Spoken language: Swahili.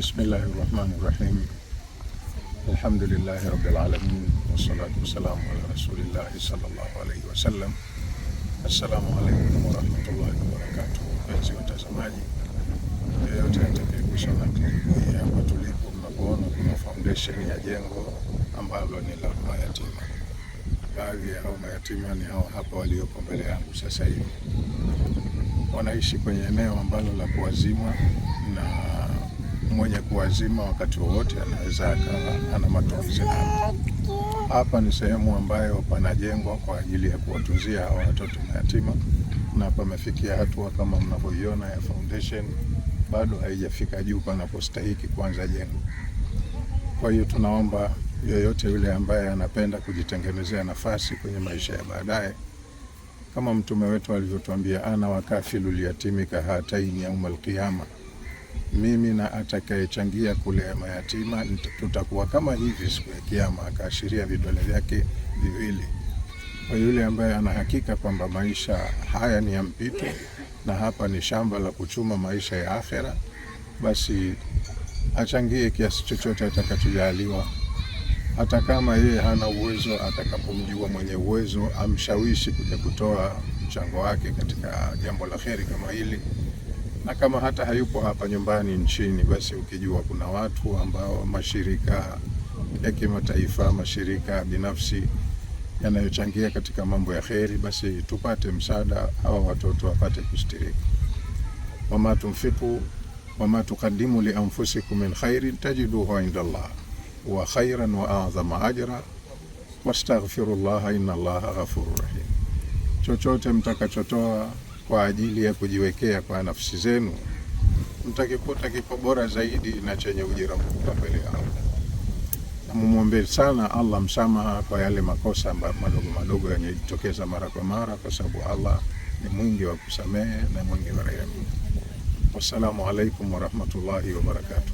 Bismillahirrahmanirrahim. Alhamdulillahi rabbil alamin wassalatu wassalamu ala rasulillahi sallallahu alayhi wasallam. Assalamu alaykum wa rahmatullahi wa barakatuh. Wapenzi watazamaji, yeyote atakayeguswa na klipu hii hapa tulipo, mnapoona kuna foundation ya jengo ambalo ni la mayatima. Baadhi ya hao mayatima ni hao hapa walioko mbele yangu sasa hivi. Wanaishi kwenye eneo ambalo la kuwazima, na mwenye kuwazima wakati wowote anaweza akawa ana matumizi nayo. Hapa ni sehemu ambayo panajengwa kwa ajili ya kuwatunzia hao watoto mayatima, na pamefikia hatua kama mnavyoiona ya foundation, bado haijafika juu panapostahiki kuanza jengo. Kwa hiyo tunaomba yeyote yule ambaye anapenda kujitengenezea nafasi kwenye maisha ya baadaye, kama Mtume wetu alivyotuambia, ana wakafilul yatimi kahataini yaumal qiyama, mimi na atakayechangia kulea mayatima tutakuwa kama hivi siku ya Kiyama. Akaashiria vidole vyake viwili. Kwa yule ambaye ana hakika kwamba maisha haya ni ya mpito na hapa ni shamba la kuchuma maisha ya akhera, basi achangie kiasi chochote atakachojaliwa. Hata kama yeye hana uwezo, atakapomjua mwenye uwezo amshawishi kuja kutoa mchango wake katika jambo la kheri kama hili. Na kama hata hayupo hapa nyumbani nchini, basi ukijua kuna watu ambao mashirika ya kimataifa, mashirika binafsi yanayochangia katika mambo ya kheri, basi tupate msaada, hawa watoto wapate kustirika. Wama tunfiqu wama tuqaddimu li anfusikum min khairin tajiduhu inda Allah wa khairan wa a'zama ajra wastaghfirullaha inna Allaha ghafurur rahim. Chochote mtakachotoa kwa ajili ya kujiwekea kwa nafsi zenu, mtakikuta kipo bora zaidi na chenye ujira mkubwa mbele ya Allah. Na mumuombe sana Allah msamaha kwa yale makosa madogo madogo yanayojitokeza mara kwa mara, kwa sababu Allah ni mwingi wa kusamehe na mwingi wa rehema. Wassalamu alaikum wa rahmatullahi wa barakatuh.